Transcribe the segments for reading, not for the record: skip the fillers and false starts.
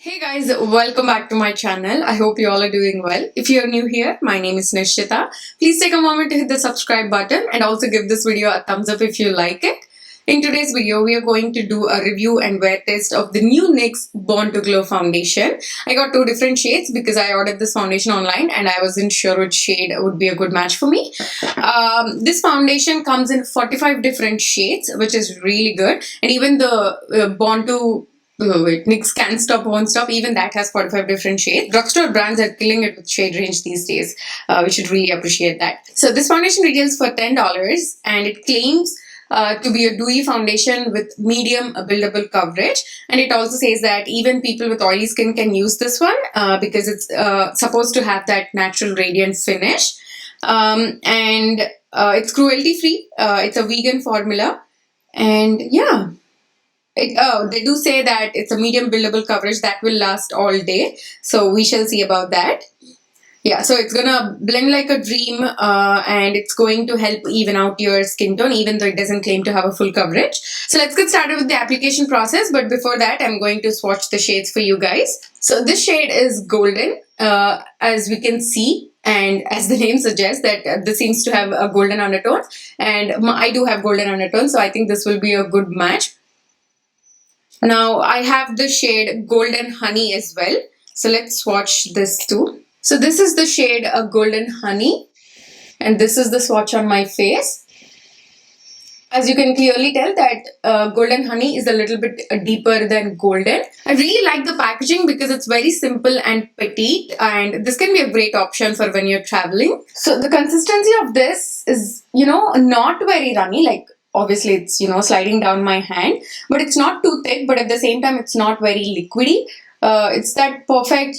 Hey guys, welcome back to my channel. I hope you all are doing well. If you're new here, my name is Nishitha. Please take a moment to hit the subscribe button and also give this video a thumbs up if you like it. In today's video, we are going to do a review and wear test of the new NYX Born to Glow foundation. I got two different shades because I ordered this foundation online and I wasn't sure which shade would be a good match for me. This foundation comes in 45 different shades, which is really good. And even the Born to NYX Can't Stop, Won't Stop, even that has 45 different shades. Drugstore brands are killing it with shade range these days. We should really appreciate that. So this foundation retails for $10 and it claims to be a dewy foundation with medium buildable coverage. And it also says that even people with oily skin can use this one because it's supposed to have that natural radiant finish. And it's cruelty free. It's a vegan formula. And yeah. They do say that it's a medium buildable coverage that will last all day. So we shall see about that. Yeah, so it's gonna blend like a dream and it's going to help even out your skin tone even though it doesn't claim to have a full coverage. So let's get started with the application process. But before that, I'm going to swatch the shades for you guys. So this shade is golden as we can see. And as the name suggests that this seems to have a golden undertone. And I do have golden undertones, so I think this will be a good match. Now I have the shade Golden Honey as well. So let's swatch this too. So this is the shade Golden Honey and this is the swatch on my face. As you can clearly tell that Golden Honey is a little bit deeper than golden. I really like the packaging because it's very simple and petite and this can be a great option for when you're traveling. So the consistency of this is, not very runny, like obviously it's, sliding down my hand, but it's not too thick, but at the same time, it's not very liquidy. It's that perfect,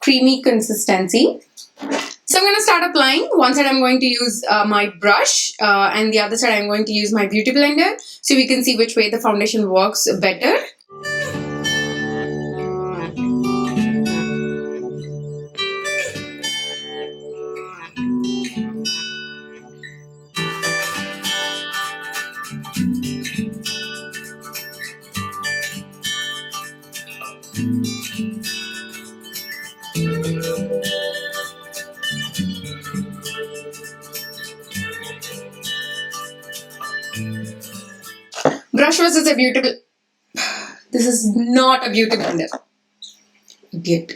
creamy consistency. So I'm going to start applying. One side I'm going to use my brush and the other side I'm going to use my beauty blender so we can see which way the foundation works better. Brush versus a beauty blender. This is not a beauty blender. Idiot.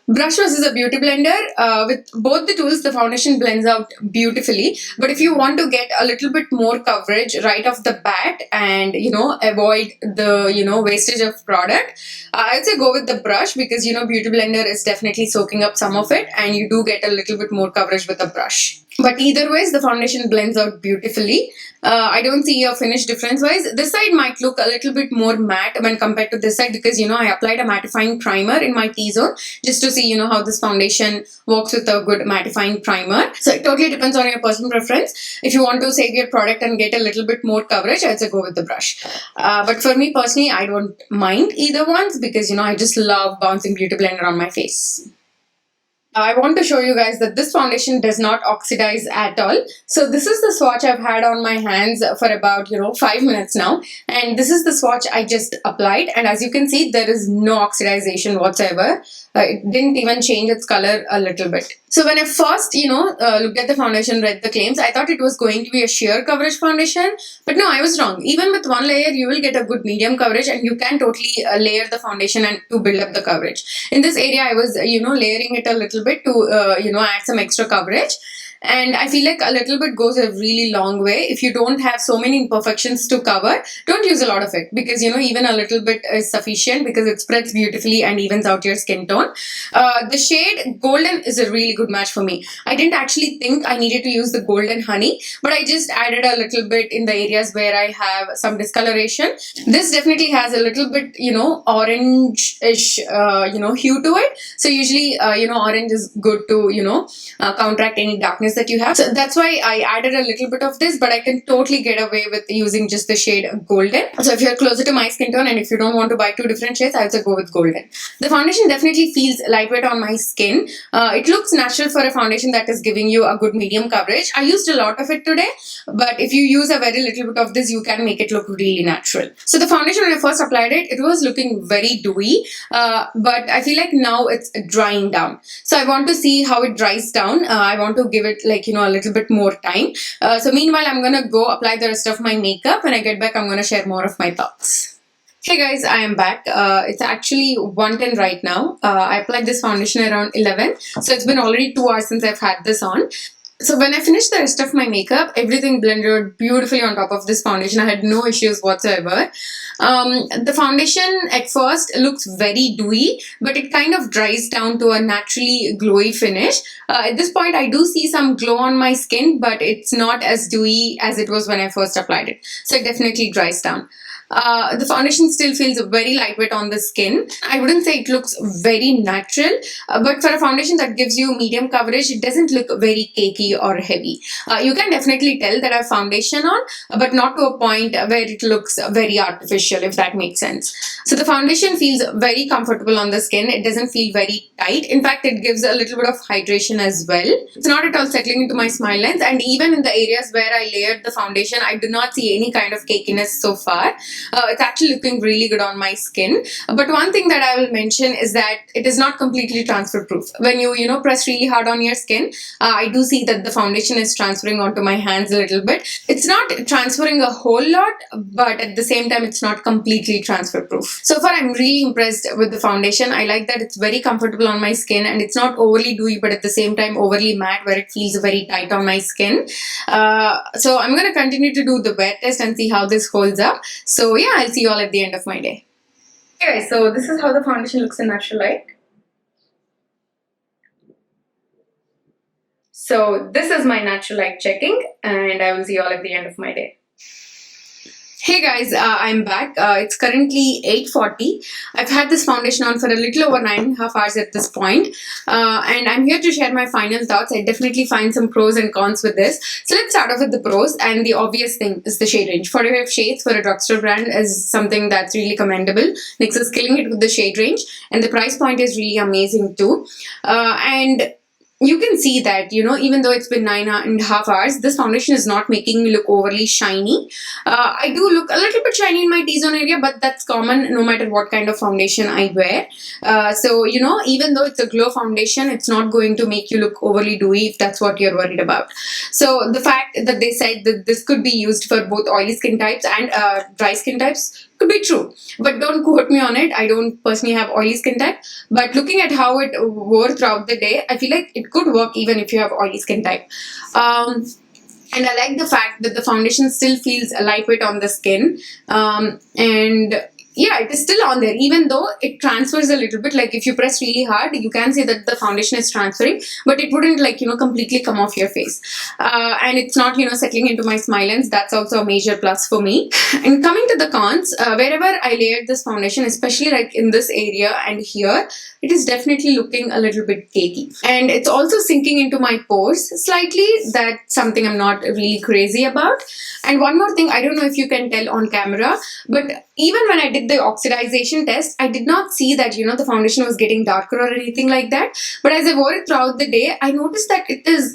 Brush versus a beauty blender. With both the tools, the foundation blends out beautifully. But if you want to get a little bit more coverage right off the bat and, avoid the, wastage of product, I'd say go with the brush because, beauty blender is definitely soaking up some of it and you do get a little bit more coverage with a brush. But either ways, the foundation blends out beautifully. I don't see a finish difference wise. This side might look a little bit more matte when compared to this side because, I applied a mattifying primer in my T-zone just to see, how this foundation works with a good mattifying primer. So it totally depends on your personal preference. If you want to save your product and get a little bit more coverage, I'd say go with the brush. But for me personally, I don't mind either ones because, I just love bouncing beauty blender on my face. I want to show you guys that this foundation does not oxidize at all. So this is the swatch I've had on my hands for about, 5 minutes now. And this is the swatch I just applied. And as you can see, there is no oxidization whatsoever. It didn't even change its color a little bit. So when I first, looked at the foundation, read the claims, I thought it was going to be a sheer coverage foundation. But no, I was wrong. Even with one layer, you will get a good medium coverage and you can totally layer the foundation and to build up the coverage. In this area, I was, layering it a little bit to, add some extra coverage. And I feel like a little bit goes a really long way. If you don't have so many imperfections to cover, don't use a lot of it because, even a little bit is sufficient because it spreads beautifully and evens out your skin tone. The shade Golden is a really good match for me. I didn't actually think I needed to use the Golden Honey, but I just added a little bit in the areas where I have some discoloration. This definitely has a little bit, orange-ish, hue to it. So usually, orange is good to, counteract any darkness dryness that you have. So that's why I added a little bit of this, but I can totally get away with using just the shade golden. So if you're closer to my skin tone and if you don't want to buy two different shades, I would say go with golden. The foundation definitely feels lightweight on my skin. It looks natural for a foundation that is giving you a good medium coverage. I used a lot of it today, but if you use a very little bit of this, you can make it look really natural. So the foundation, when I first applied it, it was looking very dewy, but I feel like now it's drying down. So I want to see how it dries down. I want to give it like, a little bit more time. So meanwhile, I'm going to go apply the rest of my makeup. When I get back, I'm going to share more of my thoughts. Hey guys, I am back. It's actually 1:10 right now. I applied this foundation around 11. So it's been already 2 hours since I've had this on. So when I finished the rest of my makeup, everything blended beautifully on top of this foundation. I had no issues whatsoever. The foundation at first looks very dewy, but it kind of dries down to a naturally glowy finish. At this point, I do see some glow on my skin, but it's not as dewy as it was when I first applied it. So it definitely dries down. The foundation still feels very lightweight on the skin. I wouldn't say it looks very natural, but for a foundation that gives you medium coverage, it doesn't look very cakey or heavy. You can definitely tell that I have foundation on, but not to a point where it looks very artificial, if that makes sense. So the foundation feels very comfortable on the skin. It doesn't feel very tight. In fact, it gives a little bit of hydration as well. It's not at all settling into my smile lines, and even in the areas where I layered the foundation, I do not see any kind of cakiness so far. It's actually looking really good on my skin. But one thing that I will mention is that it is not completely transfer proof. When you press really hard on your skin, I do see that the foundation is transferring onto my hands a little bit. It's not transferring a whole lot, but at the same time, it's not completely transfer proof. So far, I'm really impressed with the foundation. I like that it's very comfortable on my skin and it's not overly dewy, but at the same time, overly matte where it feels very tight on my skin. So I'm going to continue to do the wear test and see how this holds up. So yeah, I'll see you all at the end of my day. Okay, so this is how the foundation looks in natural light. So this is my natural light checking, and I will see you all at the end of my day. Hey guys, I'm back. It's currently 8:40. I've had this foundation on for a little over 9.5 hours at this point. And I'm here to share my final thoughts. I definitely find some pros and cons with this. So let's start off with the pros. And the obvious thing is the shade range. 45 shades for a drugstore brand is something that's really commendable. NYX is killing it with the shade range. And the price point is really amazing too. And you can see that, even though it's been 9.5 hours, this foundation is not making me look overly shiny. I do look a little bit shiny in my T-zone area, but that's common no matter what kind of foundation I wear. So, even though it's a glow foundation, it's not going to make you look overly dewy if that's what you're worried about. So the fact that they said that this could be used for both oily skin types and dry skin types could be true, but don't quote me on it. I don't personally have oily skin type, but looking at how it wore throughout the day, I feel like it could work even if you have oily skin type. And I like the fact that the foundation still feels lightweight on the skin, and yeah, it is still on there, even though it transfers a little bit. Like if you press really hard, you can say that the foundation is transferring, but it wouldn't completely come off your face. And it's not, settling into my smile lines. That's also a major plus for me. And coming to the cons, wherever I layered this foundation, especially like in this area and here, it is definitely looking a little bit cakey. And it's also sinking into my pores slightly. That's something I'm not really crazy about. And one more thing, I don't know if you can tell on camera, but even when I did the oxidization test, I did not see that, the foundation was getting darker or anything like that. But as I wore it throughout the day, I noticed that it is,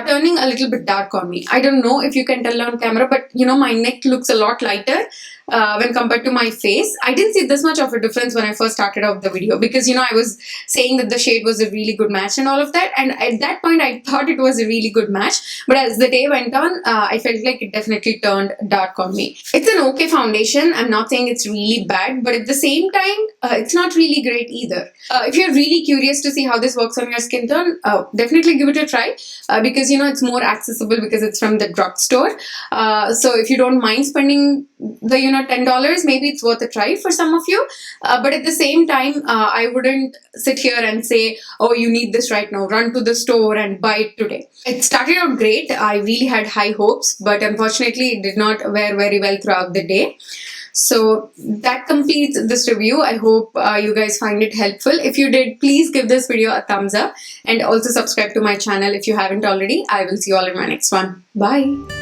turning a little bit dark on me. I don't know if you can tell on camera, but, my neck looks a lot lighter when compared to my face. I didn't see this much of a difference when I first started off the video because, I was saying that the shade was a really good match and all of that. And at that point, I thought it was a really good match. But as the day went on, I felt like it definitely turned dark on me. It's an okay foundation. I'm not saying it's really bad, but at the same time, it's not really great either. If you're really curious to see how this works on your skin tone, definitely give it a try because, it's more accessible because it's from the drugstore. So if you don't mind spending the, $10, maybe it's worth a try for some of you. But at the same time, I wouldn't sit here and say, oh, you need this right now. Run to the store and buy it today. It started out great. I really had high hopes, but unfortunately, it did not wear very well throughout the day. So that completes this review. I hope you guys find it helpful. If you did, please give this video a thumbs up and also subscribe to my channel if you haven't already. I will see you all in my next one. Bye.